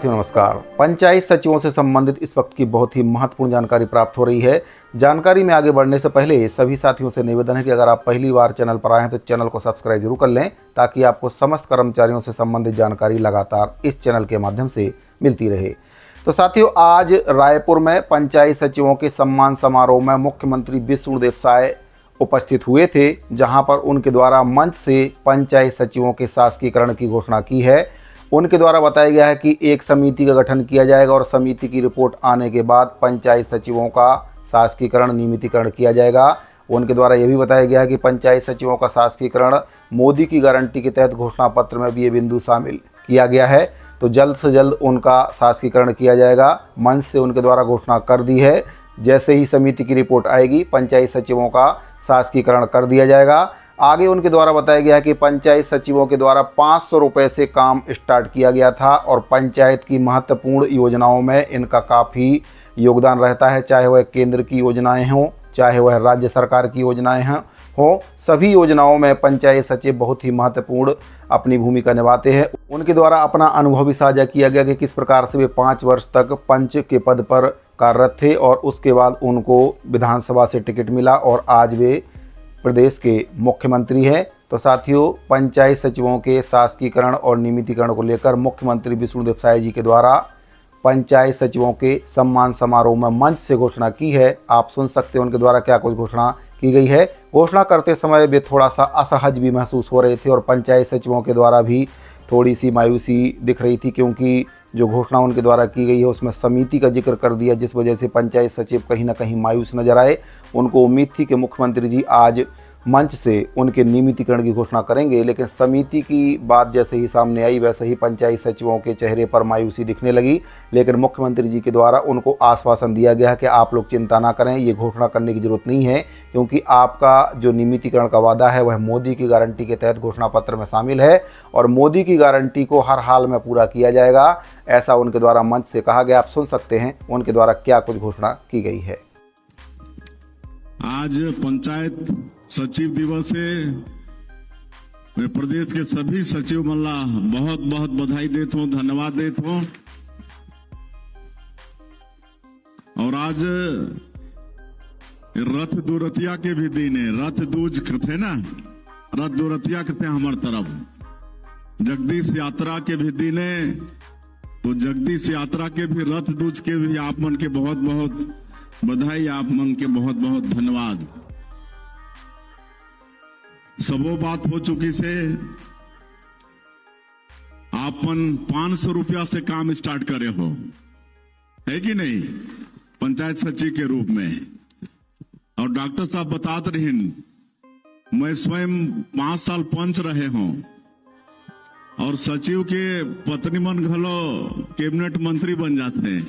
साथियों नमस्कार। पंचायत सचिवों से संबंधित इस वक्त की बहुत ही महत्वपूर्ण जानकारी प्राप्त हो रही है। जानकारी में आगे बढ़ने से पहले सभी साथियों से निवेदन है कि अगर आप पहली बार चैनल पर आए हैं तो चैनल को सब्सक्राइब जरूर कर लें, ताकि आपको समस्त कर्मचारियों से संबंधित जानकारी लगातार इस चैनल के माध्यम से मिलती रहे। तो साथियों, आज रायपुर में पंचायत सचिवों के सम्मान समारोह में मुख्यमंत्री विष्णुदेव साय उपस्थित हुए थे, जहां पर उनके द्वारा मंच से पंचायत सचिवों के शासकीकरण की घोषणा की है। उनके द्वारा बताया गया है कि एक समिति का गठन किया जाएगा और समिति की रिपोर्ट आने के बाद पंचायत सचिवों का शासकीकरण नियमितीकरण किया जाएगा। उनके द्वारा यह भी बताया गया है कि पंचायत सचिवों का शासकीकरण मोदी की गारंटी के तहत घोषणा पत्र में भी ये बिंदु शामिल किया गया है, तो जल्द से जल्द उनका शासकीकरण किया जाएगा। मंच से उनके द्वारा घोषणा कर दी है, जैसे ही समिति की रिपोर्ट आएगी पंचायत सचिवों का शासकीकरण कर दिया जाएगा। आगे उनके द्वारा बताया गया कि पंचायत सचिवों के द्वारा 500 रुपये से काम स्टार्ट किया गया था और पंचायत की महत्वपूर्ण योजनाओं में इनका काफ़ी योगदान रहता है, चाहे वह केंद्र की योजनाएं हों, चाहे वह राज्य सरकार की योजनाएं हों, सभी योजनाओं में पंचायत सचिव बहुत ही महत्वपूर्ण अपनी भूमिका निभाते हैं। उनके द्वारा अपना अनुभव भी साझा किया गया कि किस प्रकार से वे 5 वर्ष तक पंच के पद पर कार्यरत थे और उसके बाद उनको विधानसभा से टिकट मिला और आज वे प्रदेश के मुख्यमंत्री हैं। तो साथियों, पंचायत सचिवों के शासकीकरण और नियमितीकरण को लेकर मुख्यमंत्री विष्णुदेव साय जी के द्वारा पंचायत सचिवों के सम्मान समारोह में मंच से घोषणा की है। आप सुन सकते हैं उनके द्वारा क्या कुछ घोषणा की गई है। घोषणा करते समय वे थोड़ा सा असहज भी महसूस हो रहे थे और पंचायत सचिवों के द्वारा भी थोड़ी सी मायूसी दिख रही थी, क्योंकि जो घोषणा उनके द्वारा की गई है उसमें समिति का जिक्र कर दिया, जिस वजह से पंचायत सचिव कहीं ना कहीं मायूस नजर आए। उनको उम्मीद थी कि मुख्यमंत्री जी आज मंच से उनके नियमितीकरण की घोषणा करेंगे, लेकिन समिति की बात जैसे ही सामने आई वैसे ही पंचायत सचिवों के चेहरे पर मायूसी दिखने लगी। लेकिन मुख्यमंत्री जी के द्वारा उनको आश्वासन दिया गया कि आप लोग चिंता ना करें, ये घोषणा करने की जरूरत नहीं है, क्योंकि आपका जो नियमितीकरण का वादा है वह मोदी की गारंटी के तहत घोषणा पत्र में शामिल है और मोदी की गारंटी को हर हाल में पूरा किया जाएगा, ऐसा उनके द्वारा मंच से कहा गया। आप सुन सकते हैं उनके द्वारा क्या कुछ घोषणा की गई है। आज पंचायत सचिव दिवस है। मैं प्रदेश के सभी सचिव मल्ला बहुत बहुत बधाई देता हूं, धन्यवाद देता हूं। और आज रथ दुरतिया के भी दिन है। रथ दूज कहते ना, रथ दुरतिया कहते हैं हमारे तरफ। जगदीश यात्रा के भी दिन है, तो जगदीश यात्रा के भी, रथ दूज के भी आप मन के बहुत बहुत बधाई, आप मन के बहुत बहुत धन्यवाद। सबो बात हो चुकी से आपन 500 रुपया से काम स्टार्ट करे हो, है कि नहीं, पंचायत सचिव के रूप में। और डॉक्टर साहब बताते रहे, मैं स्वयं 5 साल पंच रहे हूं और सचिव के पत्नी मन घलो कैबिनेट मंत्री बन जाते हैं।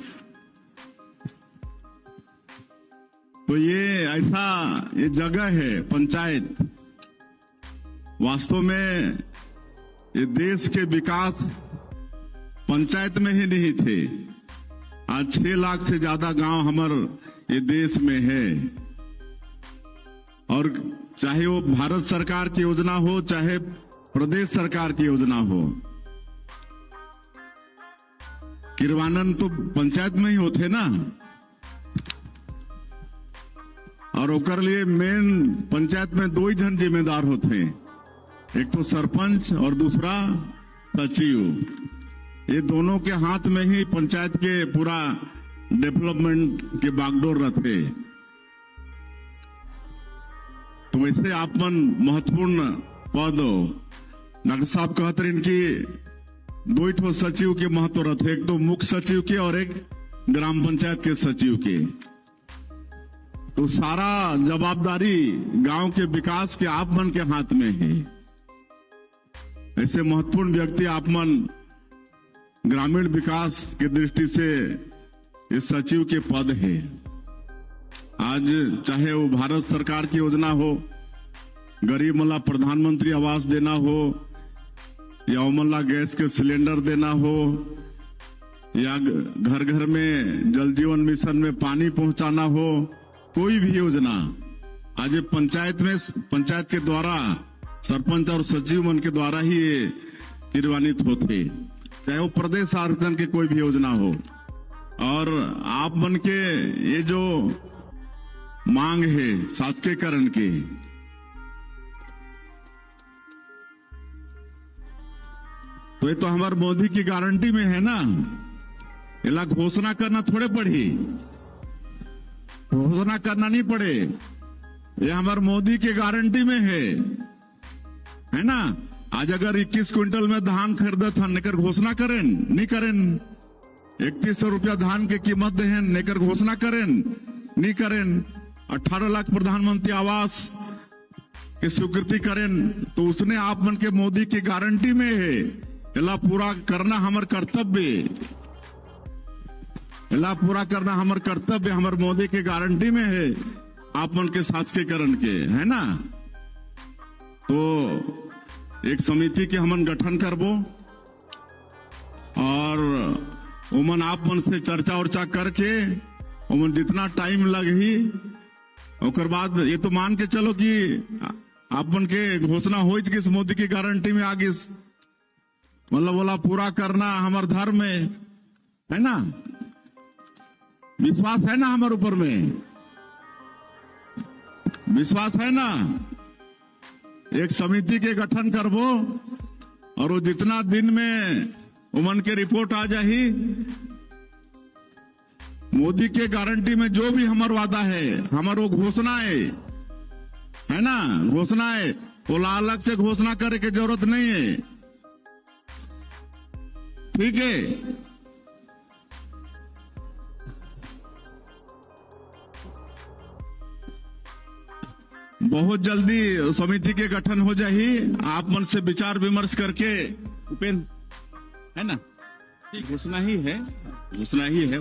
तो ये ऐसा ये जगह है पंचायत, वास्तव में ये देश के विकास पंचायत में ही नहीं थे। आज 6 लाख से ज्यादा गांव हमारे ये देश में है, और चाहे वो भारत सरकार की योजना हो चाहे प्रदेश सरकार की योजना हो, किरवानन तो पंचायत में ही होते ना। और ओकर लिए मेन पंचायत में 2 ही जन जिम्मेदार होते हैं, एक तो सरपंच और दूसरा सचिव। ये दोनों के हाथ में ही पंचायत के पूरा डेवलपमेंट के बागडोर रहते। तो वैसे आपन महत्वपूर्ण पद डॉक्टर साहब कहते हैं कि 2 ठो सचिव के महत्व रहते, एक तो मुख्य सचिव के और एक ग्राम पंचायत के सचिव के। तो सारा जवाबदारी गांव के विकास के आप मन के हाथ में है। ऐसे महत्वपूर्ण व्यक्ति आप मन ग्रामीण विकास की दृष्टि से इस सचिव के पद है। आज चाहे वो भारत सरकार की योजना हो, गरीब मल्ला प्रधानमंत्री आवास देना हो, या मल्ला गैस के सिलेंडर देना हो, या घर घर में जल जीवन मिशन में पानी पहुंचाना हो, कोई भी योजना आज पंचायत के द्वारा सरपंच और सचिव मन के द्वारा ही ये निर्वाणित होते। चाहे वो प्रदेश आरक्षण की कोई भी योजना हो। और आप मन के ये जो मांग है शासकीयकरण की, तो ये तो हमारे मोदी की गारंटी में है ना। इला घोषणा करना थोड़े पड़ी, घोषणा करना नहीं पड़े, ये हमारे मोदी की गारंटी में है ना। आज अगर 21 क्विंटल में धान खरीदा था, नेकर घोषणा करें नहीं करें। 3100 रुपया धान की कीमत दे, नेकर घोषणा करें नहीं करें। 18 लाख प्रधानमंत्री आवास की स्वीकृति करें, तो उसने आप मन के मोदी की गारंटी में है। इला पूरा करना हमार कर्तव्य, इला पूरा करना हमार कर्तव्य, हमारे मोदी की गारंटी में है आप मन के शासकीयकरण के, है ना। तो एक समिति के हमन गठन करबो और उमन आप मन से चर्चा उर्चा करके उमन जितना टाइम लगी, ओकर बाद ये तो मान के चलो कि आप मन के घोषणा हो किस मोदी की गारंटी में आगिस, मतलब बोला पूरा करना हमार धर्म है ना। विश्वास है ना हमारे ऊपर में, विश्वास है ना। एक समिति के गठन करबो और वो जितना दिन में उमन के रिपोर्ट आ जाही, मोदी के गारंटी में जो भी हमार वादा है, हमार वो घोषणा है ना, घोषणा है, वो अलग से घोषणा करे की जरूरत नहीं है, ठीक है। बहुत जल्दी समिति के गठन हो जाही, आप मन से विचार विमर्श करके उपेंद्र, है ना, घोषणा ही है, घोषणा ही है,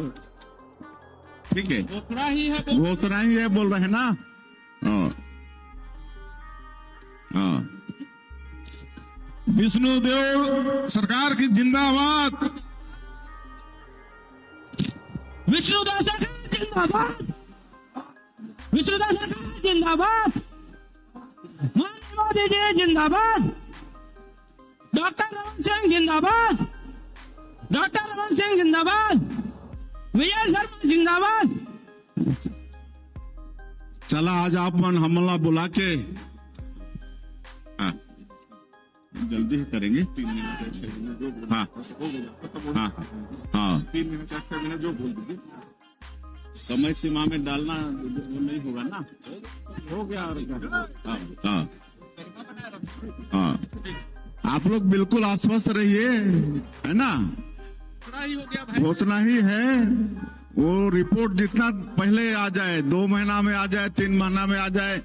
ठीक है, घोषणा ही है बोल रहे हैं ना। विष्णुदेव सरकार की जिंदाबाद, विष्णुदेव सरकार जिंदाबाद, विष्णुदेव सरकार जिंदाबाद, माननीय मोदी जी जिंदाबाद, डॉक्टर रमन सिंह जिंदाबाद, डॉक्टर रमन सिंह जिंदाबाद, विजय शर्मा जिंदाबाद। चला आज आप मन हमला बुला के जल्दी ही करेंगे, 3 मिनट 6 मिनट जो, हाँ 3 मिनट 6 मिनट जो बोल दीजिए, समय सीमा में डालना नहीं होगा ना, हो गया। और हाँ, आप लोग बिल्कुल आश्वस्त रहिए, है ना, घोषणा ही है। वो रिपोर्ट जितना पहले आ जाए, 2 महीना में आ जाए, 3 महीना में आ जाए।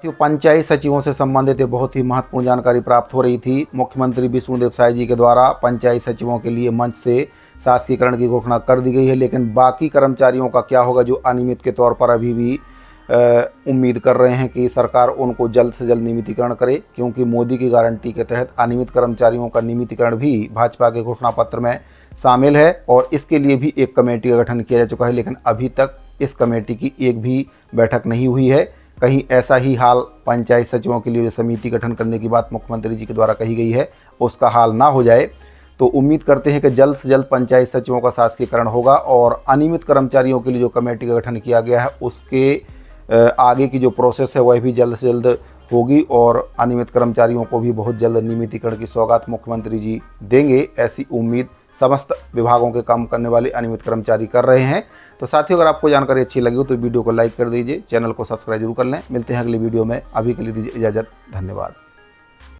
तो पंचायत सचिवों से संबंधित बहुत ही महत्वपूर्ण जानकारी प्राप्त हो रही थी। मुख्यमंत्री विष्णुदेव साय जी के द्वारा पंचायत सचिवों के लिए मंच से शासकीयकरण की घोषणा कर दी गई है, लेकिन बाकी कर्मचारियों का क्या होगा जो अनियमित के तौर पर अभी भी उम्मीद कर रहे हैं कि सरकार उनको जल्द से जल्द नियमितीकरण करे, क्योंकि मोदी की गारंटी के तहत अनियमित कर्मचारियों का नियमितीकरण भी भाजपा के घोषणा पत्र में शामिल है और इसके लिए भी एक कमेटी का गठन किया जा चुका है, लेकिन अभी तक इस कमेटी की एक भी बैठक नहीं हुई है। कहीं ऐसा ही हाल पंचायत सचिवों के लिए जो समिति गठन करने की बात मुख्यमंत्री जी के द्वारा कही गई है उसका हाल ना हो जाए, तो उम्मीद करते हैं कि जल्द से जल्द पंचायत सचिवों का शासकीयकरण होगा और अनियमित कर्मचारियों के लिए जो कमेटी का गठन किया गया है उसके आगे की जो प्रोसेस है वह भी जल्द से जल्द होगी और अनियमित कर्मचारियों को भी बहुत जल्द नियमितीकरण की सौगात मुख्यमंत्री जी देंगे, ऐसी उम्मीद समस्त विभागों के काम करने वाले अनियमित कर्मचारी कर रहे हैं। तो साथियों, अगर आपको जानकारी अच्छी लगी हो तो वीडियो को लाइक कर दीजिए, चैनल को सब्सक्राइब जरूर कर लें। मिलते हैं अगली वीडियो में, अभी के लिए दीजिए इजाज़त, धन्यवाद।